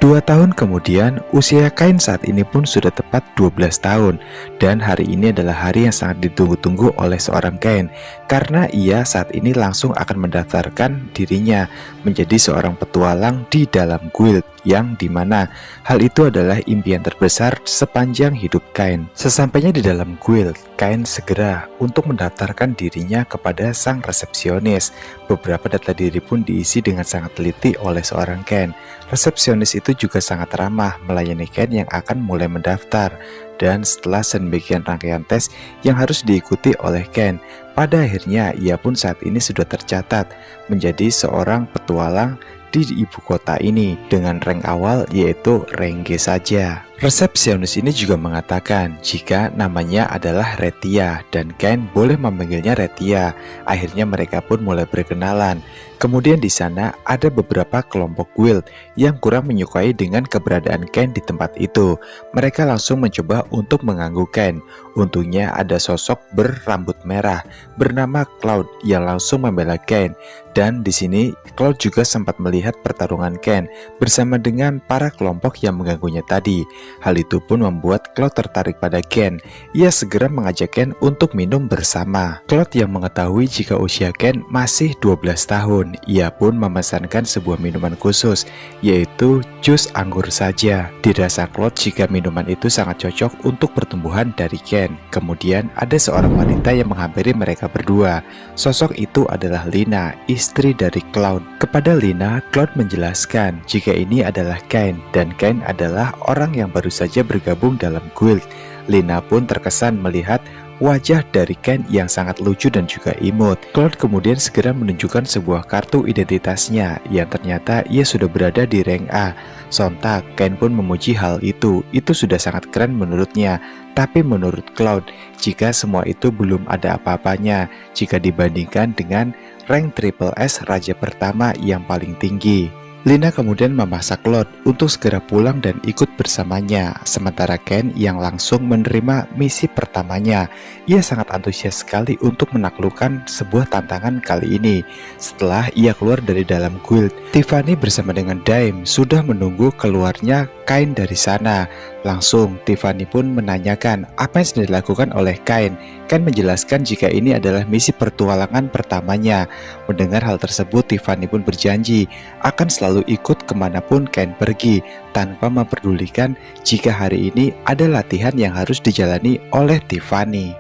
Dua tahun kemudian, usia Ken saat ini pun sudah tepat 12 tahun. Dan hari ini adalah hari yang sangat ditunggu-tunggu oleh seorang Ken, karena ia saat ini langsung akan mendaftarkan dirinya menjadi seorang petualang di dalam guild, yang dimana hal itu adalah impian terbesar sepanjang hidup Ken. Sesampainya di dalam guild, Ken segera untuk mendaftarkan dirinya kepada sang resepsionis. Beberapa data diri pun diisi dengan sangat teliti oleh seorang Ken. Resepsionis itu juga sangat ramah melayani Ken yang akan mulai mendaftar. Dan setelah sedemikian rangkaian tes yang harus diikuti oleh Ken, pada akhirnya ia pun saat ini sudah tercatat menjadi seorang petualang di ibu kota ini dengan rank awal yaitu rank G saja. Resepsionis ini juga mengatakan jika namanya adalah Retia dan Ken boleh memanggilnya Retia. Akhirnya mereka pun mulai berkenalan. Kemudian di sana ada beberapa kelompok guild yang kurang menyukai dengan keberadaan Ken di tempat itu. Mereka langsung mencoba untuk mengganggu Ken. Untungnya ada sosok berambut merah bernama Cloud yang langsung membela Ken. Dan di sini Cloud juga sempat melihat pertarungan Ken bersama dengan para kelompok yang mengganggunya tadi. Hal itu pun membuat Cloud tertarik pada Ken. Ia segera mengajak Ken untuk minum bersama. Cloud yang mengetahui jika usia Ken masih 12 tahun, ia pun memesankan sebuah minuman khusus, yaitu jus anggur saja. Dirasa Cloud jika minuman itu sangat cocok untuk pertumbuhan dari Ken. Kemudian ada seorang wanita yang menghampiri mereka berdua. Sosok itu adalah Lina, istri dari Cloud. Kepada Lina, Cloud menjelaskan jika ini adalah Ken dan Ken adalah orang yang baru saja bergabung dalam guild. Lina pun terkesan melihat wajah dari Ken yang sangat lucu dan juga imut. Cloud kemudian segera menunjukkan sebuah kartu identitasnya yang ternyata ia sudah berada di rank A. Sontak Ken pun memuji hal itu sudah sangat keren menurutnya. Tapi menurut Cloud, jika semua itu belum ada apa-apanya jika dibandingkan dengan rank Triple S Raja pertama yang paling tinggi. Lina kemudian memaksa Cloud untuk segera pulang dan ikut bersamanya. Sementara Ken yang langsung menerima misi pertamanya. Ia sangat antusias sekali untuk menaklukkan sebuah tantangan kali ini. Setelah ia keluar dari dalam guild, Tiffany bersama dengan Daim sudah menunggu keluarnya Kain dari sana. Langsung Tiffany pun menanyakan apa yang sudah dilakukan oleh Kain. Ken menjelaskan jika ini adalah misi pertualangan pertamanya. Mendengar hal tersebut, Tiffany pun berjanji akan selalu ikut kemanapun Ken pergi tanpa memperdulikan jika hari ini ada latihan yang harus dijalani oleh Tiffany.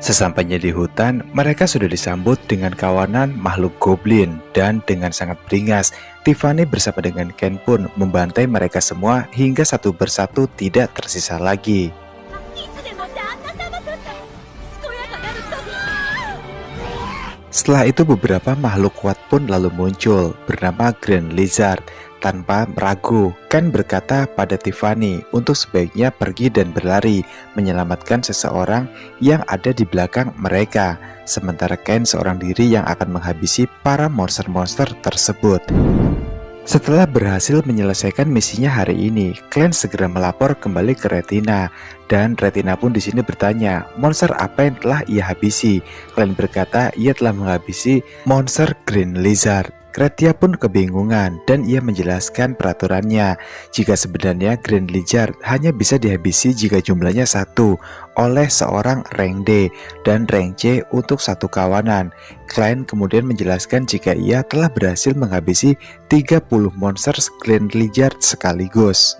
Sesampainya di hutan, mereka sudah disambut dengan kawanan makhluk goblin dan dengan sangat beringas, Tiffany bersama dengan Ken pun membantai mereka semua hingga satu persatu tidak tersisa lagi. Setelah itu beberapa makhluk kuat pun lalu muncul bernama Grand Lizard. Tanpa ragu, Ken berkata pada Tiffany untuk sebaiknya pergi dan berlari menyelamatkan seseorang yang ada di belakang mereka. Sementara Ken seorang diri yang akan menghabisi para monster-monster tersebut. Setelah berhasil menyelesaikan misinya hari ini, Ken segera melapor kembali ke Retina. Dan Retina pun di sini bertanya, monster apa yang telah ia habisi? Ken berkata ia telah menghabisi monster Green Lizard. Kratia pun kebingungan dan ia menjelaskan peraturannya jika sebenarnya Grand Lizard hanya bisa dihabisi jika jumlahnya satu oleh seorang rank D dan rank C untuk satu kawanan. Klein kemudian menjelaskan jika ia telah berhasil menghabisi 30 monster Grand Lizard sekaligus.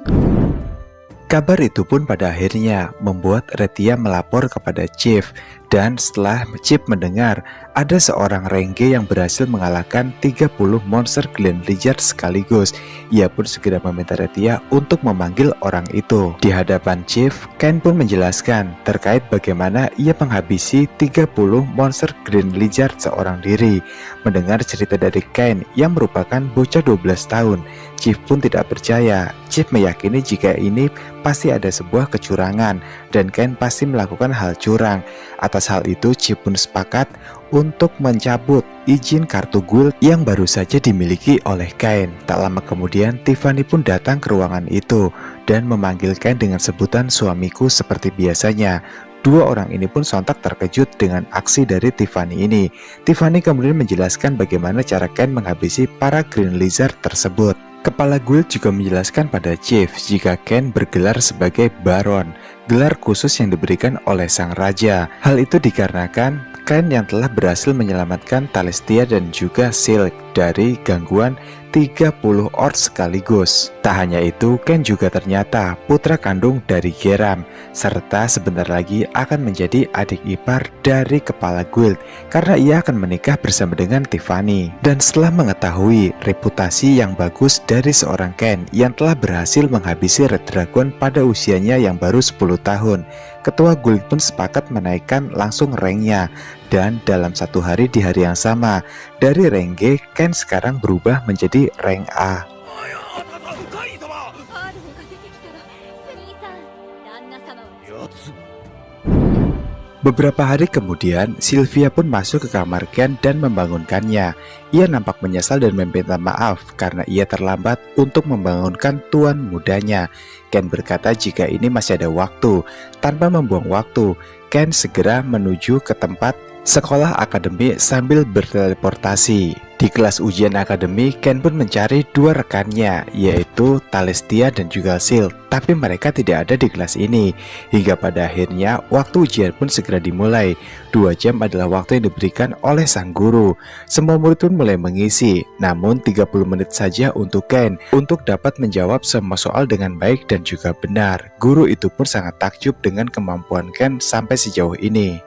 Kabar itu pun pada akhirnya membuat Retia melapor kepada Chief, dan setelah Chief mendengar ada seorang Renge yang berhasil mengalahkan 30 monster Grand Lizard sekaligus, ia pun segera meminta Retia untuk memanggil orang itu. Di hadapan Chief, Ken pun menjelaskan terkait bagaimana ia menghabisi 30 monster Grand Lizard seorang diri. Mendengar cerita dari Ken yang merupakan bocah 12 tahun, Chief pun tidak percaya. Chief meyakini jika ini pasti ada sebuah kecurangan dan Ken pasti melakukan hal curang. Atas hal itu, Chief pun sepakat untuk mencabut izin kartu guild yang baru saja dimiliki oleh Ken. Tak lama kemudian, Tiffany pun datang ke ruangan itu dan memanggil Ken dengan sebutan suamiku seperti biasanya. Dua orang ini pun sontak terkejut dengan aksi dari Tiffany ini. Tiffany kemudian menjelaskan bagaimana cara Ken menghabisi para Green Lizard tersebut. Kepala guild juga menjelaskan pada Chief jika Ken bergelar sebagai Baron, gelar khusus yang diberikan oleh sang raja. Hal itu dikarenakan Ken yang telah berhasil menyelamatkan Talestia dan juga Silk dari gangguan 30 Ord sekaligus. Tak hanya itu, Ken juga ternyata putra kandung dari Geram, serta sebentar lagi akan menjadi adik ipar dari kepala guild karena ia akan menikah bersama dengan Tiffany. Dan setelah mengetahui reputasi yang bagus dari seorang Ken yang telah berhasil menghabisi Red Dragon pada usianya yang baru 10 tahun, ketua guild pun sepakat menaikkan langsung ranknya. Dan dalam satu hari di hari yang sama, dari rank G, Ken sekarang berubah menjadi rank A. Beberapa hari kemudian, Sylvia pun masuk ke kamar Ken dan membangunkannya. Ia nampak menyesal dan meminta maaf karena ia terlambat untuk membangunkan tuan mudanya. Ken berkata jika ini masih ada waktu. Tanpa membuang waktu, Ken segera menuju ke tempat sekolah akademi sambil berteleportasi. Di kelas ujian akademi, Ken pun mencari dua rekannya, yaitu Talestia dan juga Silk, tapi mereka tidak ada di kelas ini. Hingga pada akhirnya, waktu ujian pun segera dimulai. 2 jam adalah waktu yang diberikan oleh sang guru. Semua murid pun mulai mengisi, namun 30 menit saja untuk Ken untuk dapat menjawab semua soal dengan baik dan juga benar. Guru itu pun sangat takjub dengan kemampuan Ken sampai sejauh ini.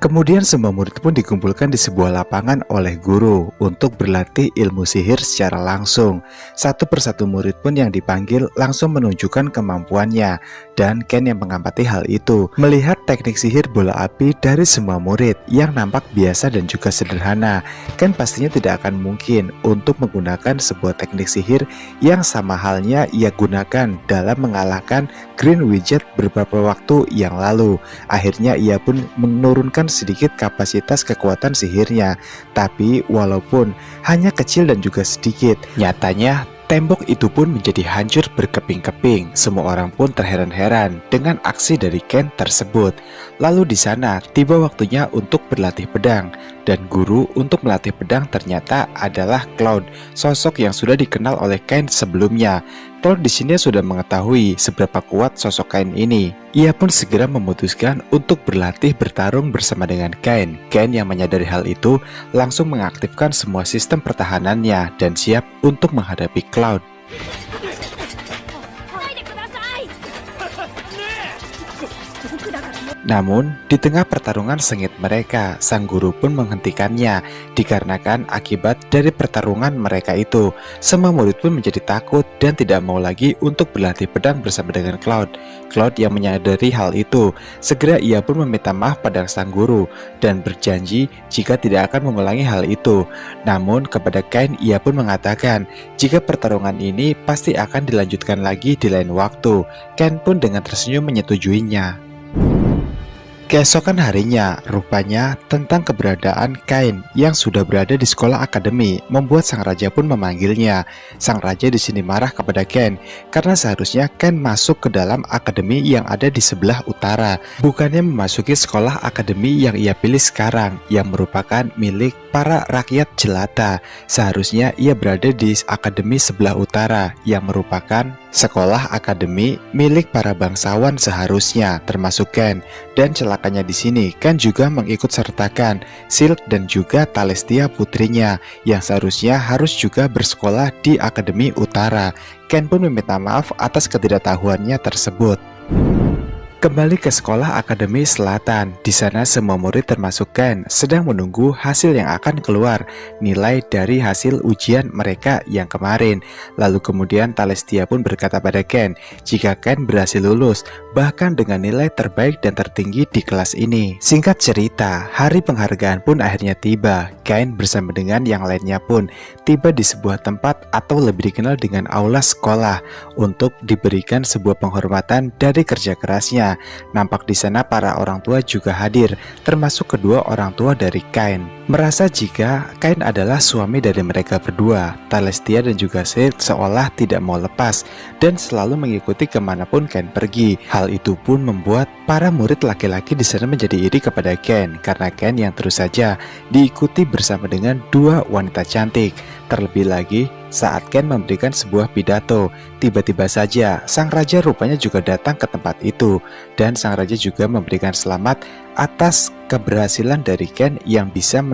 Kemudian semua murid pun dikumpulkan di sebuah lapangan oleh guru untuk berlatih ilmu sihir secara langsung. Satu persatu murid pun yang dipanggil langsung menunjukkan kemampuannya, dan Ken yang mengamati hal itu. Melihat teknik sihir bola api dari semua murid yang nampak biasa dan juga sederhana, Ken pastinya tidak akan mungkin untuk menggunakan sebuah teknik sihir yang sama halnya ia gunakan dalam mengalahkan Green Wizard beberapa waktu yang lalu. Akhirnya ia pun menurunkan sedikit kapasitas kekuatan sihirnya, tapi walaupun hanya kecil dan juga sedikit, nyatanya tembok itu pun menjadi hancur berkeping-keping. Semua orang pun terheran-heran dengan aksi dari Ken tersebut. Lalu di sana tiba waktunya untuk berlatih pedang, dan guru untuk melatih pedang ternyata adalah Cloud, sosok yang sudah dikenal oleh Ken sebelumnya. Cloud di sini sudah mengetahui seberapa kuat sosok Ken ini. Ia pun segera memutuskan untuk berlatih bertarung bersama dengan Ken. Ken yang menyadari hal itu langsung mengaktifkan semua sistem pertahanannya dan siap untuk menghadapi Cloud. Namun, di tengah pertarungan sengit mereka, sang guru pun menghentikannya dikarenakan akibat dari pertarungan mereka itu. Semua murid pun menjadi takut dan tidak mau lagi untuk berlatih pedang bersama dengan Cloud. Cloud yang menyadari hal itu, segera ia pun meminta maaf pada sang guru dan berjanji jika tidak akan mengulangi hal itu. Namun kepada Ken ia pun mengatakan jika pertarungan ini pasti akan dilanjutkan lagi di lain waktu. Ken pun dengan tersenyum menyetujuinya. Keesokan harinya, rupanya tentang keberadaan Kain yang sudah berada di sekolah akademi membuat sang raja pun memanggilnya. Sang raja di sini marah kepada Ken karena seharusnya Ken masuk ke dalam akademi yang ada di sebelah utara, bukannya memasuki sekolah akademi yang ia pilih sekarang yang merupakan milik para rakyat jelata. Seharusnya ia berada di akademi sebelah utara yang merupakan sekolah akademi milik para bangsawan seharusnya, termasuk Ken. Dan celakanya di sini, Ken juga mengikut sertakan Silk dan juga Talestia putrinya yang seharusnya harus juga bersekolah di akademi utara. Ken pun meminta maaf atas ketidaktahuannya tersebut. Kembali ke sekolah Akademi Selatan, di sana semua murid termasuk Ken sedang menunggu hasil yang akan keluar, nilai dari hasil ujian mereka yang kemarin. Lalu kemudian Talestia pun berkata pada Ken, jika Ken berhasil lulus, bahkan dengan nilai terbaik dan tertinggi di kelas ini. Singkat cerita, hari penghargaan pun akhirnya tiba. Ken bersama dengan yang lainnya pun tiba di sebuah tempat atau lebih dikenal dengan aula sekolah untuk diberikan sebuah penghormatan dari kerja kerasnya. Nampak di sana para orang tua juga hadir, termasuk kedua orang tua dari Kain. Merasa jika Kain adalah suami dari mereka berdua, Talestia dan juga Silk seolah tidak mau lepas dan selalu mengikuti kemanapun Kain pergi. Hal itu pun membuat para murid laki-laki di sana menjadi iri kepada Ken karena Ken yang terus saja diikuti bersama dengan dua wanita cantik. Terlebih lagi saat Ken memberikan sebuah pidato, tiba-tiba saja sang raja rupanya juga datang ke tempat itu dan sang raja juga memberikan selamat atas keberhasilan dari Ken yang bisa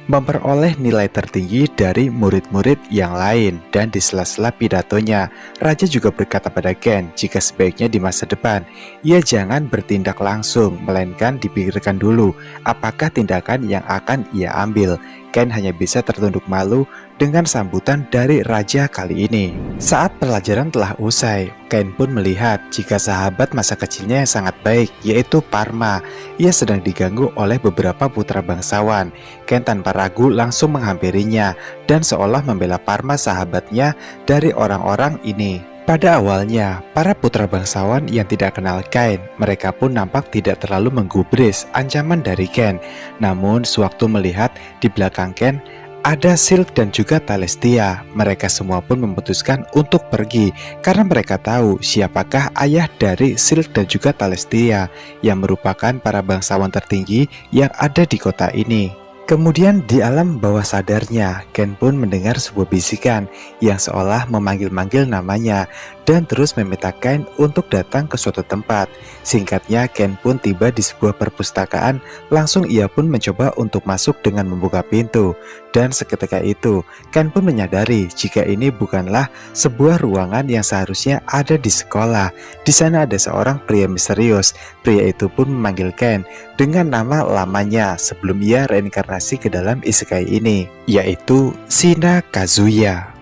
memperoleh nilai tertinggi dari murid-murid yang lain. Dan di sela-sela pidatonya, raja juga berkata pada Ken jika sebaiknya di masa depan ia jangan bertindak langsung, melainkan dipikirkan dulu apakah tindakan yang akan ia ambil. Ken hanya bisa tertunduk malu dengan sambutan dari raja kali ini. Saat pelajaran telah usai, Ken pun melihat jika sahabat masa kecilnya yang sangat baik, yaitu Parma, ia sedang diganggu oleh beberapa putra bangsawan. Ken tanpa ragu langsung menghampirinya dan seolah membela Parma sahabatnya dari orang-orang ini. Pada awalnya, para putra bangsawan yang tidak kenal Kain, mereka pun nampak tidak terlalu menggubris ancaman dari Ken. Namun, sewaktu melihat di belakang Ken ada Silk dan juga Talestia, mereka semua pun memutuskan untuk pergi karena mereka tahu siapakah ayah dari Silk dan juga Talestia yang merupakan para bangsawan tertinggi yang ada di kota ini. Kemudian di alam bawah sadarnya, Ken pun mendengar sebuah bisikan yang seolah memanggil-manggil namanya dan terus meminta Ken untuk datang ke suatu tempat. Singkatnya, Ken pun tiba di sebuah perpustakaan, langsung ia pun mencoba untuk masuk dengan membuka pintu. Dan seketika itu, Ken pun menyadari jika ini bukanlah sebuah ruangan yang seharusnya ada di sekolah. Di sana ada seorang pria misterius. Pria itu pun memanggil Ken dengan nama lamanya sebelum ia reinkarnasi ke dalam isekai ini, yaitu Shina Kazuya.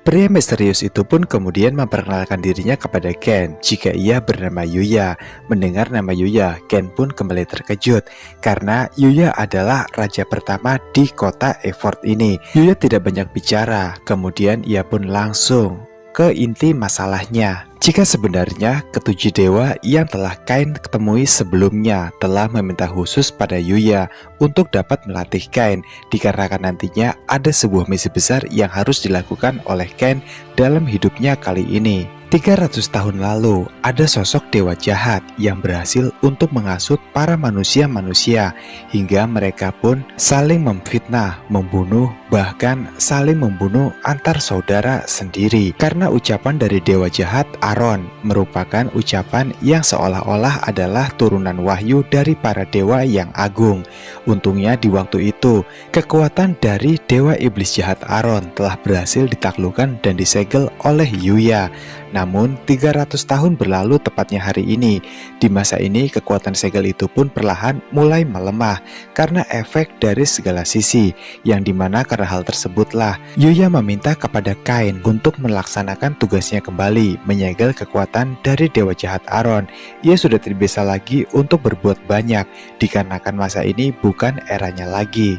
Pria misterius itu pun kemudian memperkenalkan dirinya kepada Ken jika ia bernama Yuya. Mendengar nama Yuya, Ken pun kembali terkejut karena Yuya adalah raja pertama di kota Effort ini. Yuya tidak banyak bicara, kemudian ia pun langsung ke inti masalahnya. Jika sebenarnya ketujuh dewa yang telah Kain ketemui sebelumnya telah meminta khusus pada Yuya untuk dapat melatih Kain, dikarenakan nantinya ada sebuah misi besar yang harus dilakukan oleh Kain dalam hidupnya kali ini. 300 tahun lalu, ada sosok dewa jahat yang berhasil untuk menghasut para manusia-manusia hingga mereka pun saling memfitnah, membunuh, bahkan saling membunuh antar saudara sendiri. Karena ucapan dari dewa jahat Aron merupakan ucapan yang seolah-olah adalah turunan wahyu dari para dewa yang agung. Untungnya di waktu itu, kekuatan dari dewa iblis jahat Aron telah berhasil ditaklukkan dan disegel oleh Yuya. Namun 300 tahun berlalu tepatnya hari ini. Di masa ini kekuatan segel itu pun perlahan mulai melemah karena efek dari segala sisi, yang dimana karena hal tersebutlah Yuya meminta kepada Kain untuk melaksanakan tugasnya kembali menyegel kekuatan dari dewa jahat Aron. Ia sudah tidak bisa lagi untuk berbuat banyak dikarenakan masa ini bukan eranya lagi.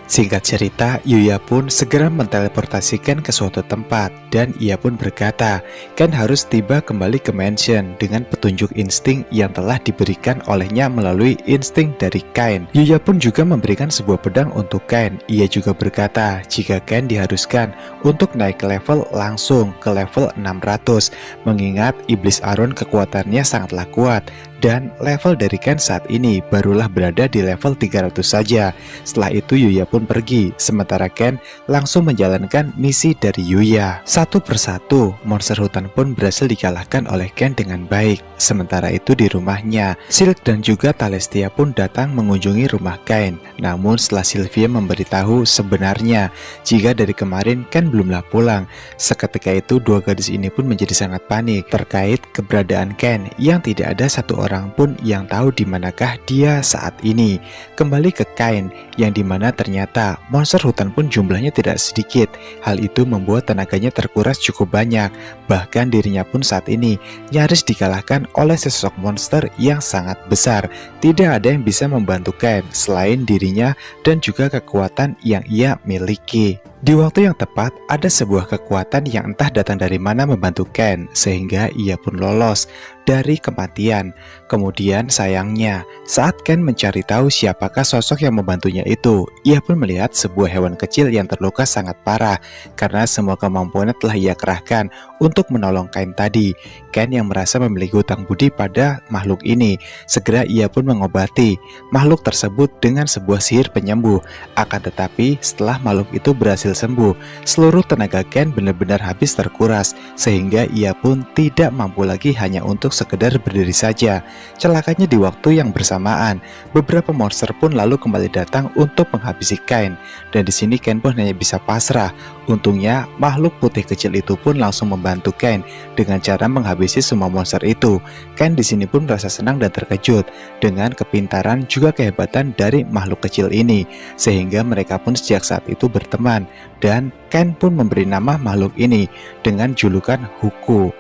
Singkat cerita, Yuya pun segera menteleportasikan ke suatu tempat dan ia pun berkata, Ken harus tiba kembali ke mansion dengan petunjuk insting yang telah diberikan olehnya melalui insting dari Kain. Yuya pun juga memberikan sebuah pedang untuk Ken. Ia juga berkata, jika Ken diharuskan untuk naik level langsung ke level 600, mengingat Iblis Aron kekuatannya sangatlah kuat. Dan level dari Ken saat ini barulah berada di level 300 saja. Setelah itu Yuya pun pergi, sementara Ken langsung menjalankan misi dari Yuya. Satu persatu, monster hutan pun berhasil dikalahkan oleh Ken dengan baik. Sementara itu di rumahnya, Silk dan juga Talestia pun datang mengunjungi rumah Ken. Namun setelah Sylvia memberitahu sebenarnya jika dari kemarin Ken belumlah pulang, seketika itu dua gadis ini pun menjadi sangat panik terkait keberadaan Ken yang tidak ada satu orang pun yang tahu di manakah dia saat ini. Kembali ke Kain, yang dimana ternyata monster hutan pun jumlahnya tidak sedikit. Hal itu membuat tenaganya terkuras cukup banyak. Bahkan dirinya pun saat ini nyaris dikalahkan oleh sesosok monster yang sangat besar. Tidak ada yang bisa membantu Kain selain dirinya dan juga kekuatan yang ia miliki. Di waktu yang tepat, ada sebuah kekuatan yang entah datang dari mana membantu Ken, sehingga ia pun lolos dari kematian. Kemudian sayangnya, saat Ken mencari tahu siapakah sosok yang membantunya itu, ia pun melihat sebuah hewan kecil yang terluka sangat parah, karena semua kemampuannya telah ia kerahkan untuk menolong Ken tadi. Ken yang merasa memiliki hutang budi pada makhluk ini, segera ia pun mengobati makhluk tersebut dengan sebuah sihir penyembuh. Akan tetapi, setelah makhluk itu berhasil sembuh, seluruh tenaga Ken benar-benar habis terkuras, sehingga ia pun tidak mampu lagi hanya untuk sekedar berdiri saja. Celakanya di waktu yang bersamaan, beberapa monster pun lalu kembali datang untuk menghabisi Ken, dan di sini Ken pun hanya bisa pasrah. Untungnya makhluk putih kecil itu pun langsung membantu Ken dengan cara menghabisi semua monster itu. Ken di sini pun merasa senang dan terkejut dengan kepintaran juga kehebatan dari makhluk kecil ini, sehingga mereka pun sejak saat itu berteman. Dan Ken pun memberi nama makhluk ini dengan julukan Huku.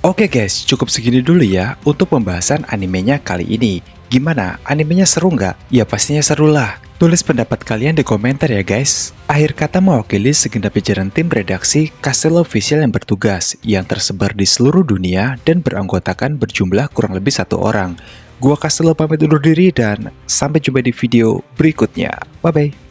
Oke guys, cukup segini dulu ya untuk pembahasan animenya kali ini. Gimana? Animenya seru nggak? Ya pastinya seru lah. Tulis pendapat kalian di komentar ya guys. Akhir kata mewakili segenap jajaran tim redaksi Kastel Official yang bertugas, yang tersebar di seluruh dunia dan beranggotakan berjumlah kurang lebih 1 orang. Gua Kastel pamit undur diri dan sampai jumpa di video berikutnya. Bye bye.